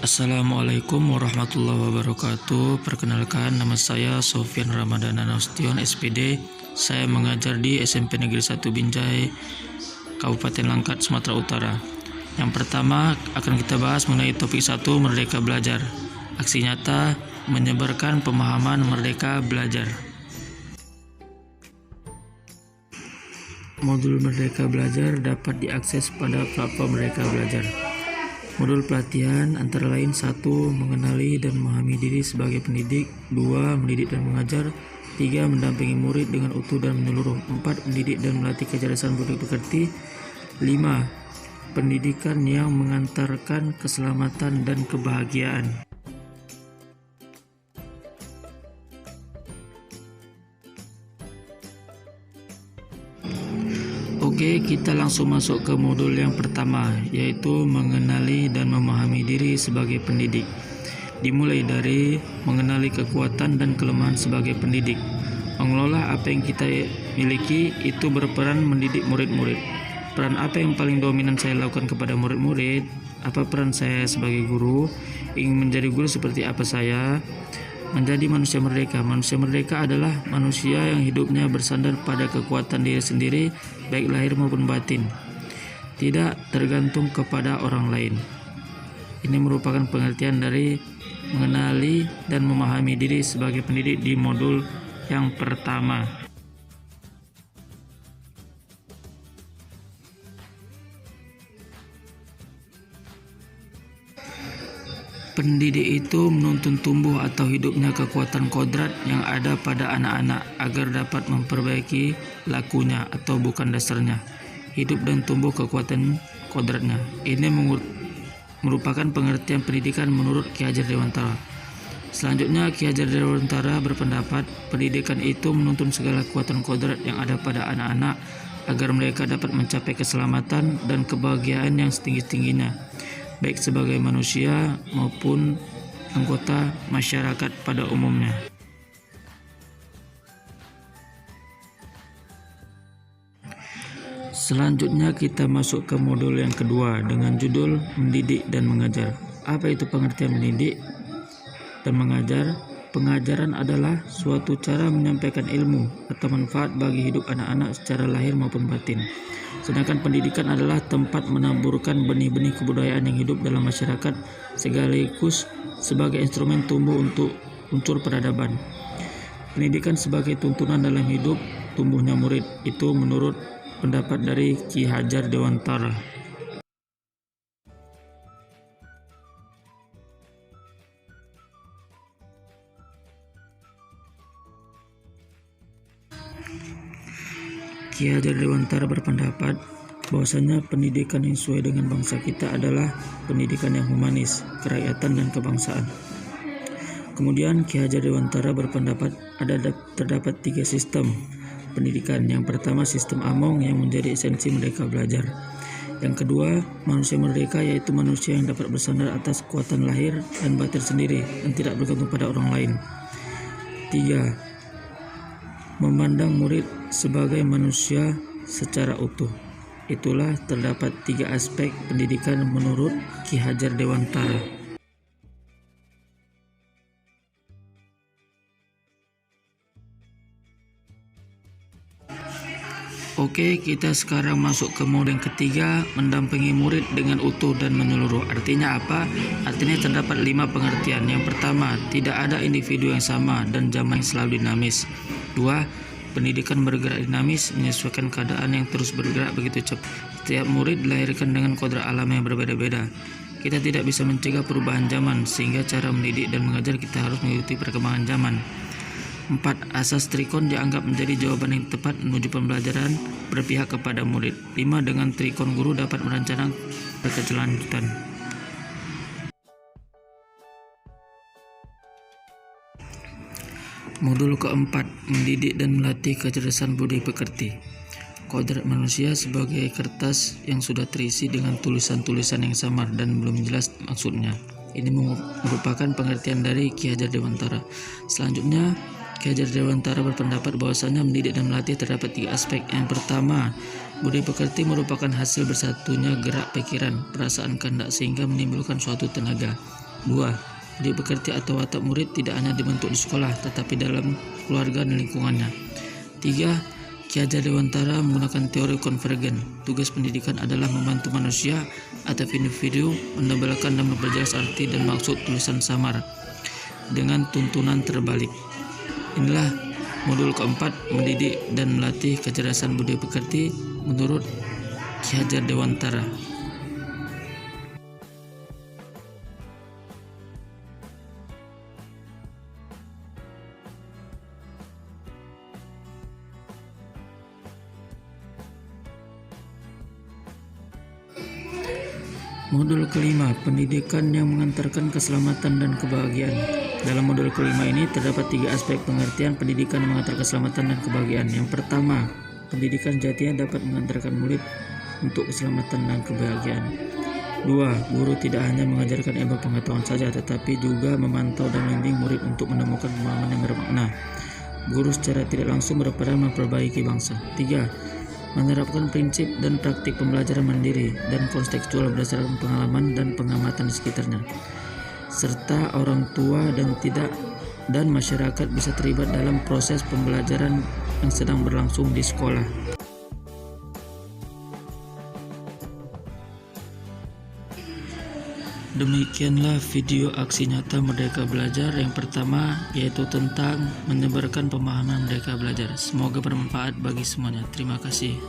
Assalamualaikum warahmatullahi wabarakatuh. Perkenalkan, nama saya Sofyan Ramadana Nasution, SPD. Saya mengajar di SMP Negeri 1 Binjai, Kabupaten Langkat, Sumatera Utara. Yang pertama akan kita bahas mengenai topik 1, Merdeka Belajar. Aksi nyata menyebarkan pemahaman Merdeka Belajar. Modul Merdeka Belajar dapat diakses pada platform Merdeka Belajar. Modul pelatihan antara lain 1. Mengenali dan memahami diri sebagai pendidik. 2. Mendidik dan mengajar. 3. Mendampingi murid dengan utuh dan menyeluruh. 4. Mendidik dan melatih kecerdasan budi pekerti. 5. Pendidikan yang mengantarkan keselamatan dan kebahagiaan. Oke, kita langsung masuk ke modul yang pertama, yaitu mengenali dan memahami diri sebagai pendidik. Dimulai dari mengenali kekuatan dan kelemahan sebagai pendidik. Mengelola apa yang kita miliki itu berperan mendidik murid-murid. Peran apa yang paling dominan saya lakukan kepada murid-murid? Apa peran saya sebagai guru? Ingin menjadi guru seperti apa saya? Menjadi manusia merdeka. Manusia merdeka adalah manusia yang hidupnya bersandar pada kekuatan diri sendiri, baik lahir maupun batin, tidak tergantung kepada orang lain. Ini merupakan pengertian dari mengenali dan memahami diri sebagai pendidik di modul yang pertama. Pendidik itu menuntun tumbuh atau hidupnya kekuatan kodrat yang ada pada anak-anak agar dapat memperbaiki lakunya atau bukan dasarnya, hidup dan tumbuh kekuatan kodratnya. Ini merupakan pengertian pendidikan menurut Ki Hajar Dewantara. Selanjutnya, Ki Hajar Dewantara berpendapat pendidikan itu menuntun segala kekuatan kodrat yang ada pada anak-anak agar mereka dapat mencapai keselamatan dan kebahagiaan yang setinggi-tingginya, baik sebagai manusia maupun anggota masyarakat pada umumnya. Selanjutnya kita masuk ke modul yang kedua dengan judul mendidik dan mengajar. Apa itu pengertian mendidik dan mengajar? Pengajaran adalah suatu cara menyampaikan ilmu atau manfaat bagi hidup anak-anak secara lahir maupun batin. Sedangkan pendidikan adalah tempat menaburkan benih-benih kebudayaan yang hidup dalam masyarakat sekaligus sebagai instrumen tumbuh untuk unsur peradaban. Pendidikan sebagai tuntunan dalam hidup tumbuhnya murid, itu menurut pendapat dari Ki Hajar Dewantara. Ki Hajar Dewantara berpendapat bahwasanya pendidikan yang sesuai dengan bangsa kita adalah pendidikan yang humanis, kerakyatan dan kebangsaan. Kemudian Ki Hajar Dewantara berpendapat terdapat 3 sistem pendidikan. Yang pertama, sistem Among yang menjadi esensi Merdeka Belajar. Yang kedua, manusia merdeka, yaitu manusia yang dapat bersandar atas kekuatan lahir dan batin sendiri dan tidak bergantung pada orang lain. 3. Memandang murid sebagai manusia secara utuh. Itulah terdapat 3 aspek pendidikan menurut Ki Hajar Dewantara. Oke, kita sekarang masuk ke mode yang ketiga, mendampingi murid dengan utuh dan menyeluruh. Artinya apa? Artinya terdapat 5 pengertian. Yang pertama, tidak ada individu yang sama dan zaman selalu dinamis. 2. Pendidikan bergerak dinamis, menyesuaikan keadaan yang terus bergerak begitu cepat. Setiap murid dilahirkan dengan kodrat alam yang berbeda-beda. Kita tidak bisa mencegah perubahan zaman, sehingga cara mendidik dan mengajar kita harus mengikuti perkembangan zaman. 4. Asas trikon dianggap menjadi jawaban yang tepat menuju pembelajaran berpihak kepada murid. 5. Dengan trikon guru dapat merancang berkelanjutan. Modul keempat, mendidik dan melatih kecerdasan budi pekerti. Kodrat manusia sebagai kertas yang sudah terisi dengan tulisan-tulisan yang samar dan belum jelas maksudnya. Ini merupakan pengertian dari Ki Hajar Dewantara. Selanjutnya, Ki Hajar Dewantara berpendapat bahwasanya mendidik dan melatih terdapat 3 aspek. Yang pertama, budi pekerti merupakan hasil bersatunya gerak pikiran, perasaan, kehendak sehingga menimbulkan suatu tenaga. 2. Budi pekerti atau watak murid tidak hanya dibentuk di sekolah, tetapi dalam keluarga dan lingkungannya. 3. Ki Hajar Dewantara menggunakan teori konvergen. Tugas pendidikan adalah membantu manusia atau individu menebalkan dan memperjelas arti dan maksud tulisan samar dengan tuntunan terbalik. Inilah modul keempat, mendidik dan melatih kecerdasan budi pekerti menurut Ki Hajar Dewantara. Modul kelima, pendidikan yang mengantarkan keselamatan dan kebahagiaan. Dalam modul kelima ini terdapat 3 aspek pengertian pendidikan yang mengantar keselamatan dan kebahagiaan. Yang pertama, pendidikan sejatinya dapat mengantarkan murid untuk keselamatan dan kebahagiaan. 2. Guru tidak hanya mengajarkan ilmu pengetahuan saja, tetapi juga memantau dan membimbing murid untuk menemukan pemahaman yang bermakna. Guru secara tidak langsung berperan memperbaiki bangsa. 3. Menerapkan prinsip dan praktik pembelajaran mandiri dan kontekstual berdasarkan pengalaman dan pengamatan di sekitarnya, serta orang tua dan masyarakat bisa terlibat dalam proses pembelajaran yang sedang berlangsung di sekolah. Demikianlah video aksi nyata Merdeka Belajar yang pertama, yaitu tentang menyebarkan pemahaman Merdeka Belajar. Semoga bermanfaat bagi semuanya. Terima kasih.